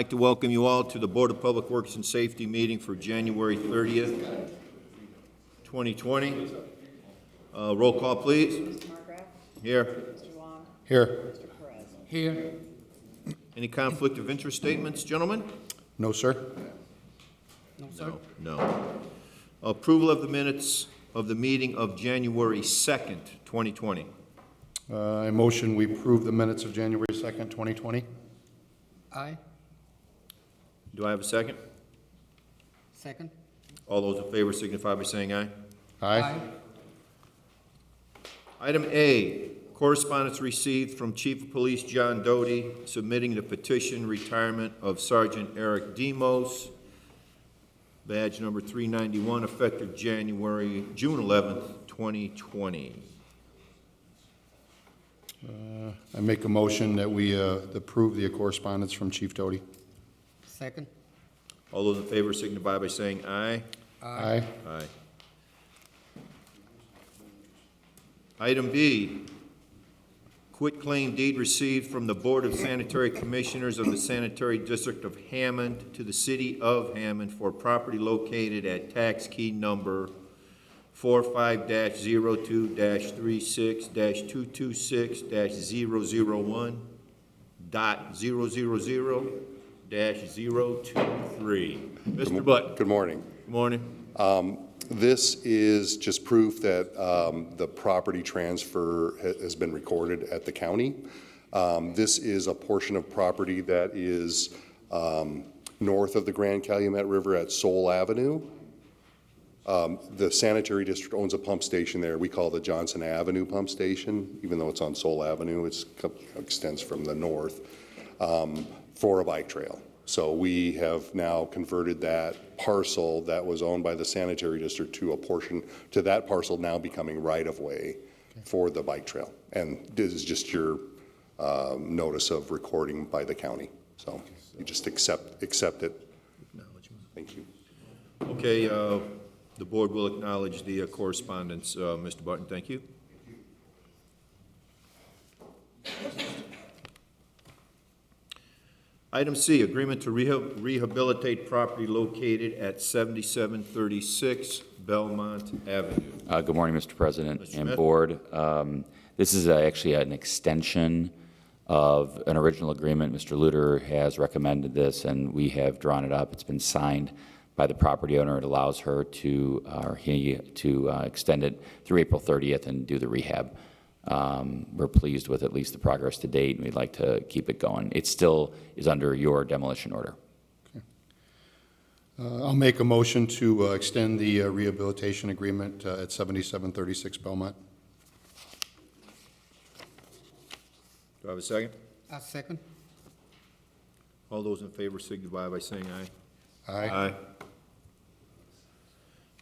I'd like to welcome you all to the Board of Public Works and Safety meeting for January 30th, 2020. Roll call, please. Mr. Markgraf? Here. Mr. Long? Here. Mr. Perez? Here. Any conflict of interest statements, gentlemen? No, sir. No, sir. No. Approval of the minutes of the meeting of January 2nd, 2020. I motion we approve the minutes of January 2nd, 2020. Aye. Do I have a second? Second? All those in favor signify by saying aye. Aye. Item A, correspondence received from Chief of Police John Doty submitting the petition retirement of Sergeant Eric Demos, badge number 391, effective June 11th, 2020. I make a motion that we approve the correspondence from Chief Doty. Second? All those in favor signify by saying aye. Aye. Aye. Item B, quitclaim deed received from the Board of Sanitary Commissioners of the Sanitary District of Hammond to the City of Hammond for property located at tax key number 45-02-366-226-000.000-023. Mr. Butt. Good morning. Good morning. This is just proof that the property transfer has been recorded at the county. This is a portion of property that is north of the Grand Calumet River at Soul Avenue. The sanitary district owns a pump station there. We call the Johnson Avenue pump station, even though it's on Soul Avenue. It extends from the north for a bike trail. So we have now converted that parcel that was owned by the sanitary district to a portion, to that parcel now becoming right-of-way for the bike trail. And this is just your notice of recording by the county. So you just accept it. Thank you. Okay, the board will acknowledge the correspondence. Mr. Button, thank you. Item C, agreement to rehabilitate property located at 7736 Belmont Avenue. Good morning, Mr. President Mr. and Smith. Board. This is actually an extension of an original agreement. Mr. Luter has recommended this, and we have drawn it up. It's been signed by the property owner. It allows her to, or he, to extend it through April 30th and do the rehab. We're pleased with at least the progress to date, and we'd like to keep it going. It still is under your demolition order. Okay. I'll make a motion to extend the rehabilitation agreement at 7736 Belmont. Do I have a second? A second? All those in favor signify by saying aye. Aye.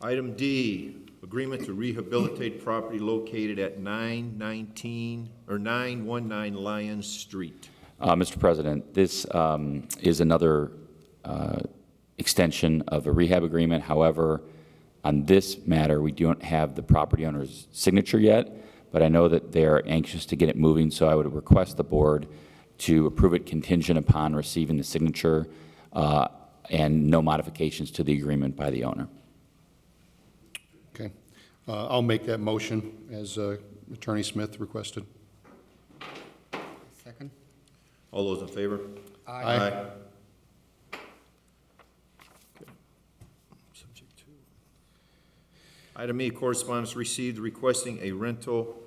Item D, agreement to rehabilitate property located at 919 Lyons Street. Mr. President, this is another extension of a rehab agreement. However, on this matter, we don't have the property owner's signature yet, but I know that they're anxious to get it moving, so I would request the board to approve it contingent upon receiving the signature and no modifications to the agreement by the owner. Okay. I'll make that motion as Attorney Smith requested. Second? All those in favor? Aye. Okay. Subject to. Item E, correspondence received requesting a rental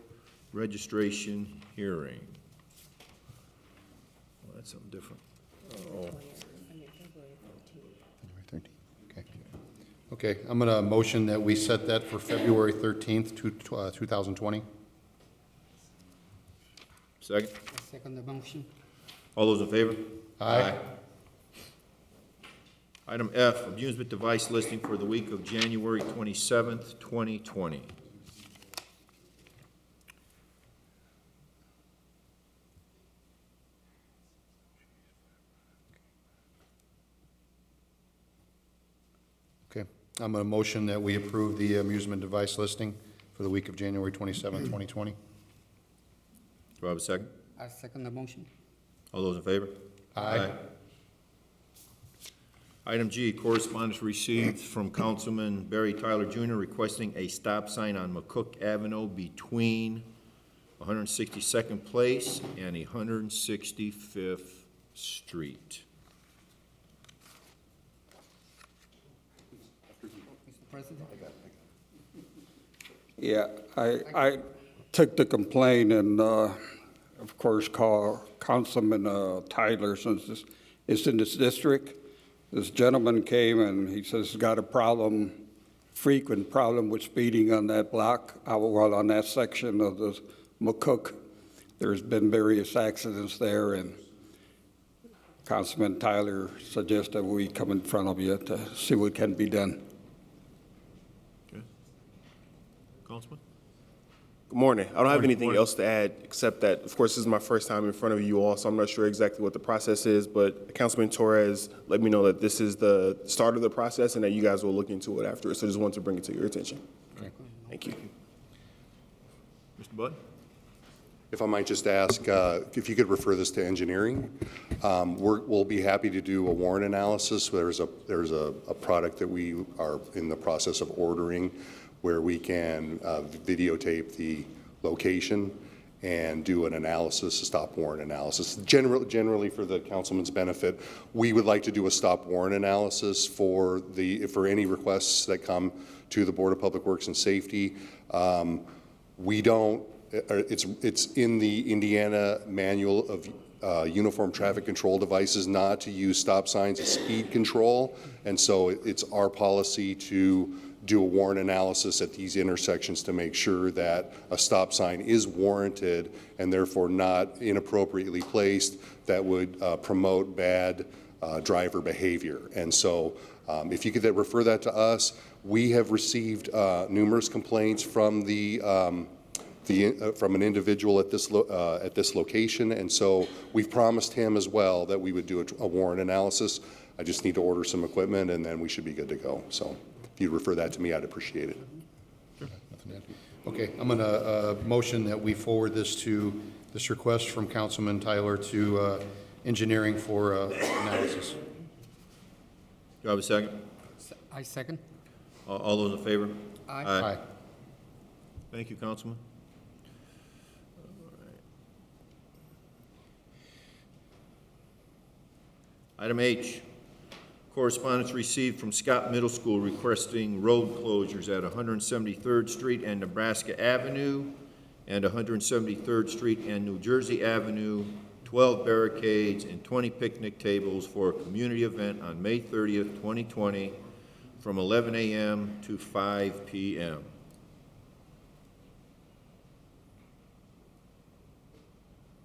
registration hearing. Well, that's something different. Oh. Okay, I'm going to motion that we set that for February 13th, 2020. Second? I second the motion. All those in favor? Aye. Item F, amusement device listing for the week of January 27th, 2020. Okay, I'm going to motion that we approve the amusement device listing for the week of January 27th, 2020. Do I have a second? I second the motion. All those in favor? Aye. Item G, correspondence received from Councilman Barry Tyler Jr. requesting a stop sign on McCook Avenue between 162nd Place and 165th Street. Mr. President? Yeah, I took the complaint and, of course, called Councilman Tyler, since it's in this district. This gentleman came and he says he's got a problem, frequent problem with speeding on that block, well, on that section of the McCook. There's been various accidents there, and Councilman Tyler suggested we come in front of you to see what can be done. Okay. Councilman? Good morning. I don't have anything Morning. else to add, except that, of course, this is my first time in front of you all, so I'm not sure exactly what the process is, but Councilman Torres let me know that this is the start of the process and that you guys will look into it after, so just wanted to bring it to your attention. Thank you. Mr. Bud? If I might just ask, if you could refer this to engineering, we'll be happy to do a warrant analysis. There's a product that we are in the process of ordering where we can videotape the location and do an analysis, a stop warrant analysis. Generally for the councilman's benefit, we would like to do a stop warrant analysis for any requests that come to the Board of Public Works and Safety. We don't, it's in the Indiana Manual of Uniform Traffic Control Devices not to use stop signs as speed control, and so it's our policy to do a warrant analysis at these intersections to make sure that a stop sign is warranted and therefore not inappropriately placed that would promote bad driver behavior. And so if you could refer that to us, we have received numerous complaints from from an individual at this location, and so we've promised him as well that we would do a warrant analysis. I just need to order some equipment and then we should be good to go. So if you'd refer that to me, I'd appreciate it. Sure. Nothing to add. Okay, I'm going to motion that we forward this request from Councilman Tyler to engineering for analysis. Do I have a second? I second. All those in favor? Aye. Aye. Thank you, Councilman. Item H, correspondence received from Scott Middle School requesting road closures at 173rd Street and Nebraska Avenue and 173rd Street and New Jersey Avenue, 12 barricades and 20 picnic tables for a community event on May 30th, 2020, from 11 a.m. to 5 p.m.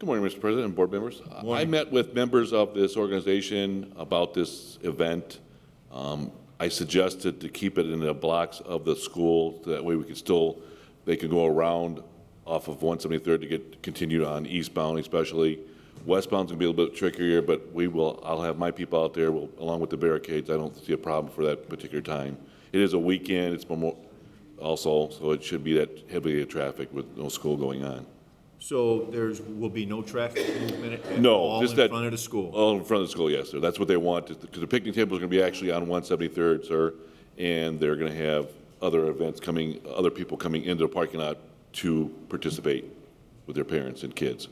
Good morning, Mr. President and board members. I Morning. met with members of this organization about this event. I suggested to keep it in the blocks of the school, that way they can go around off of 173rd to get continued on eastbound especially. Westbound's gonna be a little bit trickier, but I'll have my people out there along with the barricades. I don't see a problem for that particular time. It is a weekend, it's also, so it should be that heavily traffic with no school going on. So will be no traffic movement at No, all just in that. front of the school? All in front of the school, yes, sir. That's what they want, because the picnic table is going to be actually on 173rd, sir, and they're going to have other events other people coming into the parking lot to participate with their parents and kids.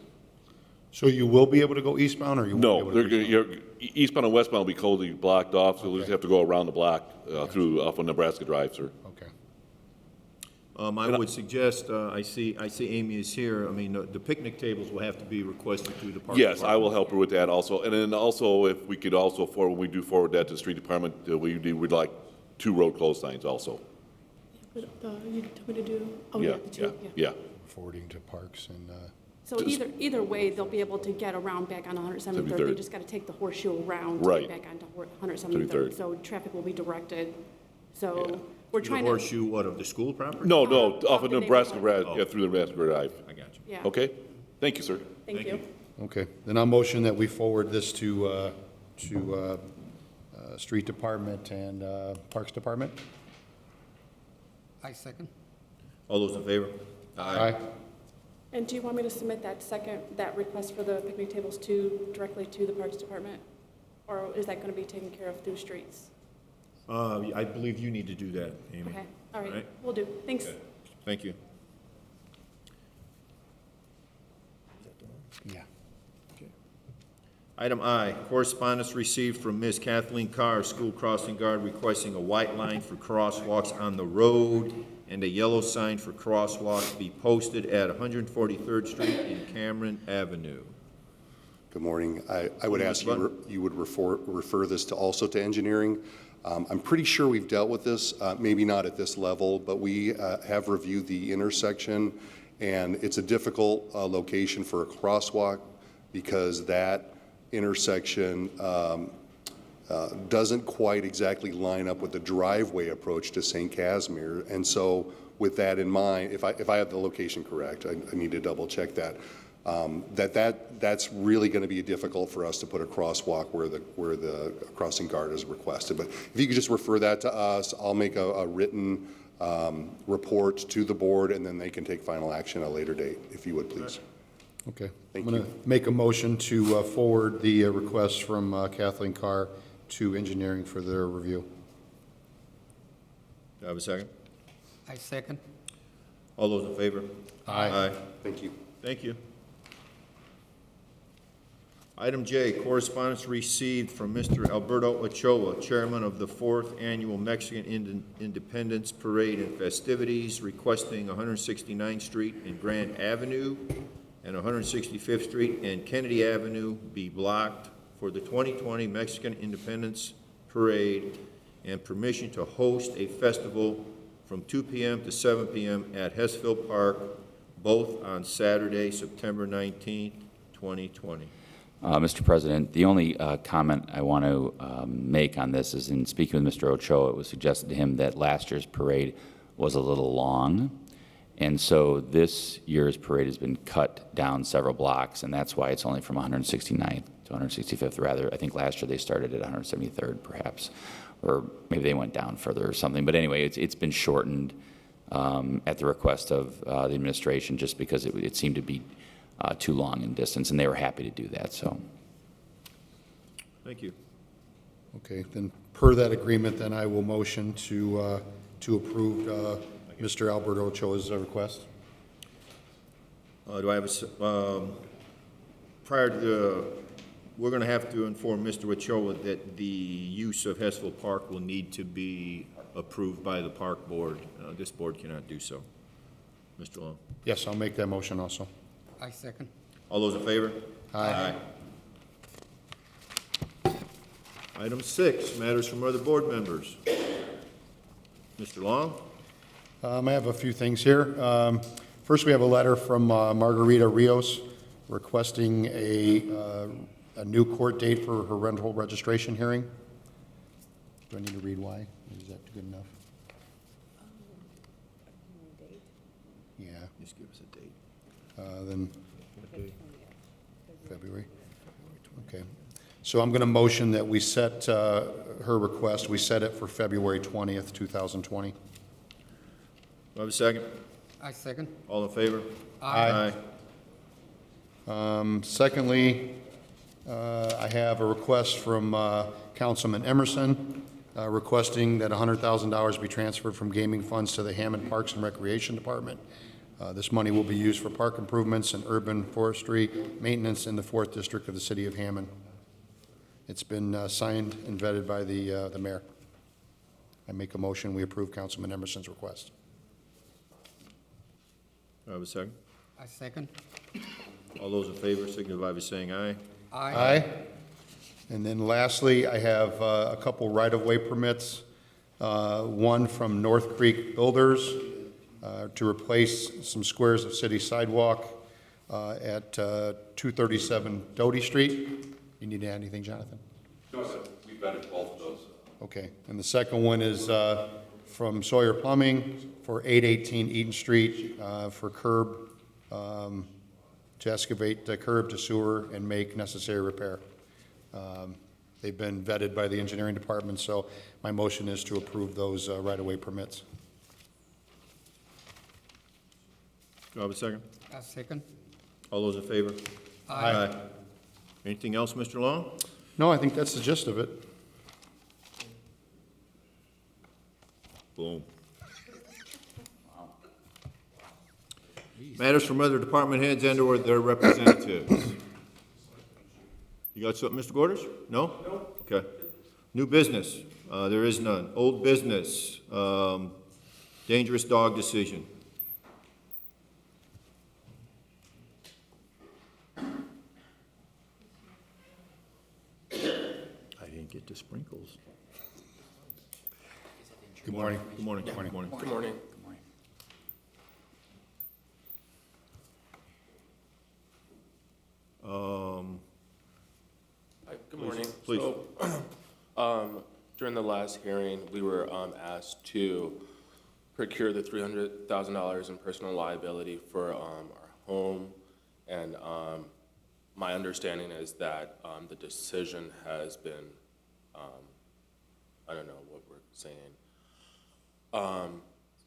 So you will be able to go eastbound, or you won't be No, able they're to? going to, eastbound and westbound will be totally blocked off, so they'll just Okay. have to go around the block off of Nebraska Drive, sir. Okay. I would suggest, I see Amy is here. I mean, the picnic tables will have to be requested through the park Yes, department. I will help her with that also. And then also, if we could also, when we do forward that to the street department, we'd like 2 road close signs also. You told me to do, Yeah, the two, yeah. Forwarding to parks and, So either way, they'll be able to get around back on 173rd. They 73rd. just got to take the horseshoe around to Right. get back onto 173rd. 73rd. So traffic will be directed. So Yeah. we're The trying to, horseshoe, of the school property? No, off off of the Nebraska neighborhood. Drive, yeah, through the Nebraska Drive. I got you. yeah. Okay? Thank you, sir. Thank you. okay. Then I'll motion that we forward this to Street Department and Parks Department. I second. All those in favor? Aye. And do you want me to submit that request for the picnic tables directly to the Parks Department? Or is that gonna be taken care of through streets? I believe you need to do that, Amy. Okay, all All right, right. will do. Thanks. Okay. Thank you. Yeah. Item I, correspondence received from Ms. Kathleen Carr, school crossing guard, requesting a white line for crosswalks on the road and a yellow sign for crosswalks be posted at 143rd Street and Cameron Avenue. Good morning. I would ask you would refer this to also to engineering. I'm pretty sure we've dealt with this, maybe not at this level, but we have reviewed the intersection, and it's a difficult location for a crosswalk because that intersection doesn't quite exactly line up with the driveway approach to St. Casimir. And so with that in mind, if I have the location correct, I need to double check that. That's really going to be difficult for us to put a crosswalk where the crossing guard is requested. But if you could just refer that to us, I'll make a written report to the board, and then they can take final action at a later date, if you would, please. Okay. Thank I'm going to make a motion to forward the request from Kathleen Carr to engineering for their review. Do I have a second? I second. All those in favor? Aye. Thank you. Thank you. Item J, correspondence received from Mr. Alberto Ochoa, Chairman of the 4th Annual Mexican Independence Parade and Festivities, requesting 169th Street and Grand Avenue and 165th Street and Kennedy Avenue be blocked for the 2020 Mexican Independence Parade and permission to host a festival from 2 p.m. to 7 p.m. at Hessville Park, both on Saturday, September 19th, 2020. Mr. President, the only comment I want to make on this is in speaking with Mr. Ochoa, it was suggested to him that last year's parade was a little long, and so this year's parade has been cut down several blocks, and that's why it's only from 169th to 165th, rather. I think last year they started at 173rd, perhaps, or maybe they went down further or something. But anyway, it's been shortened at the request of the administration, just because it seemed to be too long in distance, and they were happy to do that, so. Thank you. Okay, then per that agreement, then I will motion to approve Mr. Alberto Ochoa's request. Do I have prior to the, we're going to have to inform Mr. Ochoa that the use of Hessville Park will need to be approved by the park board. This board cannot do so. Mr. Long. Yes, I'll make that motion also. I second. All those in favor? Aye. Item 6, matters from other board members. Mr. Long? I have a few things here. First, we have a letter from Margarita Rios requesting a new court date for her rental registration hearing. Do I need to read why? Is that good enough? Yeah. Just give us a date. Then February. Okay. So I'm going to motion that we set her request, we set it for February 20th, 2020. Do I have a second? I second. All in favor? Aye. Secondly, I have a request from Councilman Emerson requesting that $100,000 be transferred from gaming funds to the Hammond Parks and Recreation Department. This money will be used for park improvements and urban forestry maintenance in the 4th District of the City of Hammond. It's been signed and vetted by the mayor. I make a motion, we approve Councilman Emerson's request. Do I have a second? I second. All those in favor signify by saying aye. Aye. And then lastly, I have a couple right-of-way permits. One from North Creek Builders to replace some squares of city sidewalk at 237 Doty Street. You need to add anything, Jonathan? No, sir. We vetted both of those. Okay. And the second one is from Sawyer Plumbing for 818 Eden Street for curb, to excavate the curb to sewer and make necessary repair. They've been vetted by the engineering department, so my motion is to approve those right-of-way permits. Do I have a second? I second. All those in favor? Aye. Anything else, Mr. Long? No, I think that's the gist of it. Boom. Matters from other department heads and/or their representatives. You got something, Mr. Gorders? No? No. Okay. New business, there is none. Old business, dangerous dog decision. I didn't get the sprinkles. Good morning. Good morning. Good morning. Good morning. Hi, good morning. please. So, during the last hearing, we were asked to procure the $300,000 in personal liability for our home, and my understanding is that the decision has been, I don't know what we're saying,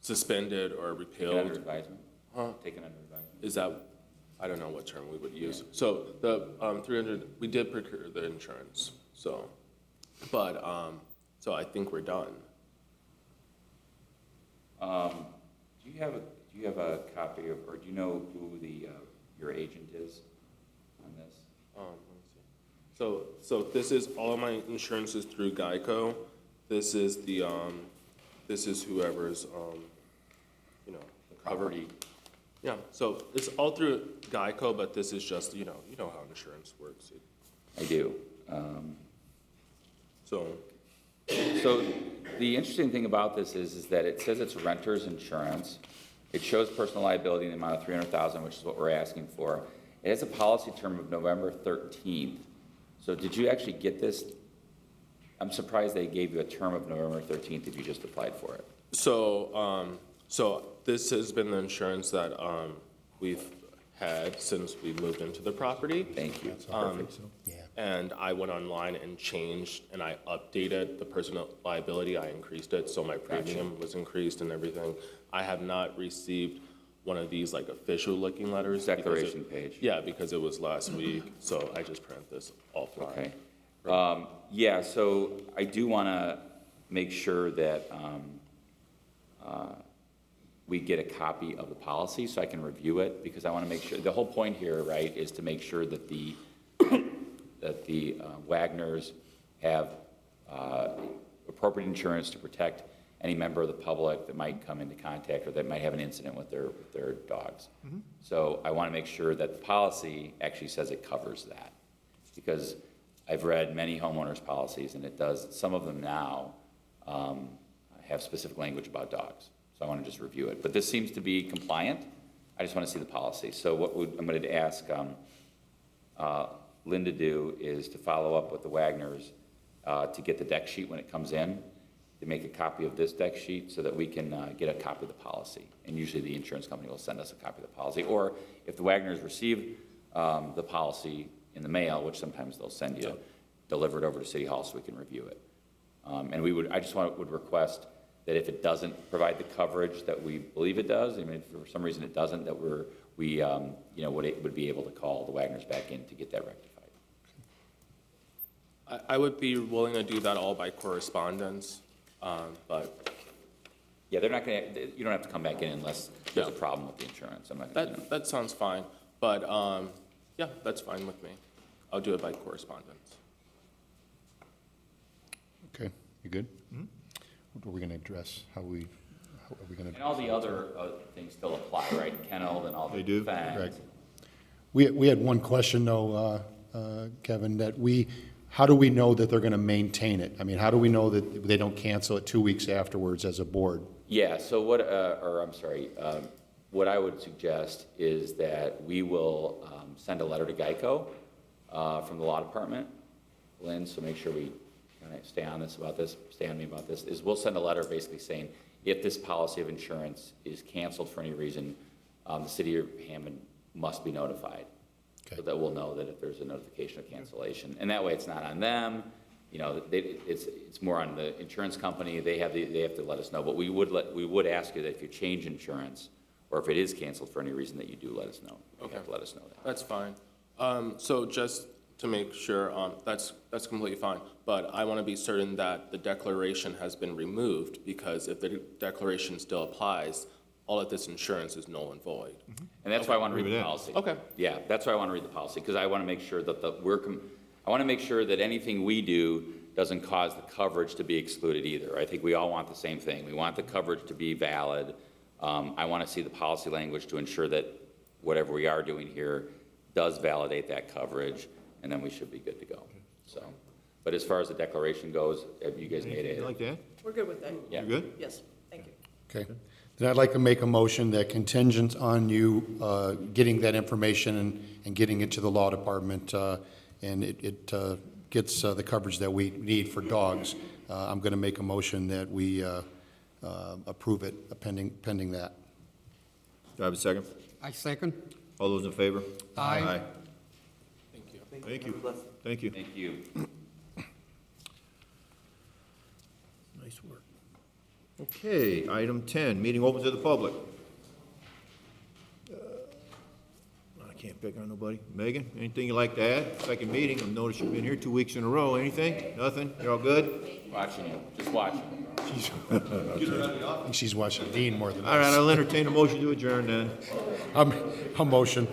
suspended or Taken under repealed. advisement. Huh? Taken under advisement. Is that, I don't know what term we would use. So the 300, we did procure the insurance, so, but, so I think we're done. Do you have a copy of, or do you know who the, your agent is on this? Let me see. So this is, all of my insurance is through Geico. This is the, this is whoever's, you know, the cover. Property. Yeah, so it's all through Geico, but this is just, you know how insurance works. I do. So, So the interesting thing about this is that it says it's renter's insurance. It shows personal liability in the amount of $300,000, which is what we're asking for. It has a policy term of November 13th. So did you actually get this? I'm surprised they gave you a term of November 13th if you just applied for it. so this has been the insurance that we've had since we moved into the property. Thank you. And I went online and changed, and I updated the personal liability. I increased it, so my premium was increased and everything. I have not received one of these like official looking letters. because Declaration page. Yeah, because it was last week, so I just printed this offline. Okay. Yeah, so I do want to make sure that we get a copy of the policy so I can review it, because I want to make sure, the whole point here, right, is to make sure that the Wagners have appropriate insurance to protect any member of the public that might come into contact or that might have an incident with their dogs. So I want to make sure that the policy actually says it covers that, because I've read many homeowners' policies, and it does, some of them now have specific language about dogs. So I want to just review it. But this seems to be compliant. I just want to see the policy. So I'm going to ask Linda do is to follow up with the Wagners to get the deck sheet when it comes in, to make a copy of this deck sheet so that we can get a copy of the policy. And usually the insurance company will send us a copy of the policy. Or if the Wagners receive the policy in the mail, which sometimes they'll send you, deliver it over to City Hall so we can review it. And I just would request that if it doesn't provide the coverage that we believe it does, I mean, if for some reason it doesn't, that we would be able to call the Wagners back in to get that rectified. I would be willing to do that all by correspondence, but Yeah, they're not going to, you don't have to come back in unless there's a problem with the insurance. I'm not gonna, that sounds fine. But yeah, that's fine with me. I'll do it by correspondence. Okay, you good? What are we going to address? How are we going to? And all the other things still apply, right? Kennel and all the They do? things. Correct. We had one question, though, Kevin, that how do we know that they're going to maintain it? I mean, how do we know that they don't cancel it 2 weeks afterwards as a board? Yeah, so what I would suggest is that we will send a letter to Geico from the law department, Lynn, so make sure we kind of stay on me about this, is we'll send a letter basically saying, if this policy of insurance is canceled for any reason, the city of Hammond must be notified. Okay. So that we'll know that if there's a notification of cancellation. And that way it's not on them, it's more on the insurance company, they have to let us know. But we would ask you that if you change insurance, or if it is canceled for any reason, that you do let us know. You have to let us know that. That's fine. So just to make sure, that's completely fine. But I want to be certain that the declaration has been removed, because if the declaration still applies, all of this insurance is null and void. And that's why I want to read Agree the with that. policy. Okay. Yeah, that's why I want to read the policy, because I want to make sure that I want to make sure that anything we do doesn't cause the coverage to be excluded either. I think we all want the same thing. We want the coverage to be valid. I want to see the policy language to ensure that whatever we are doing here does validate that coverage, and then we should be good to go. So, but as far as the declaration goes, have you guys made Anything it? like that? We're good with that. Yeah. You good? Yes, thank you. Okay. Then I'd like to make a motion that contingent on you getting that information and getting it to the law department, and it gets the coverage that we need for dogs. I'm going to make a motion that we approve it pending that. Do I have a second? I second. All those in favor? Aye. Thank you. Thank you. Thank you. Thank you. Nice work. Okay, item 10, meeting open to the public. I can't pick on nobody. Megan, anything you'd like to add? Second meeting, I've noticed you've been here 2 weeks in a row. Anything? Nothing? You're all good? Watching you, just watching. I think she's watching Dean more than All right, us. I'll entertain a motion to adjourn then. A motion.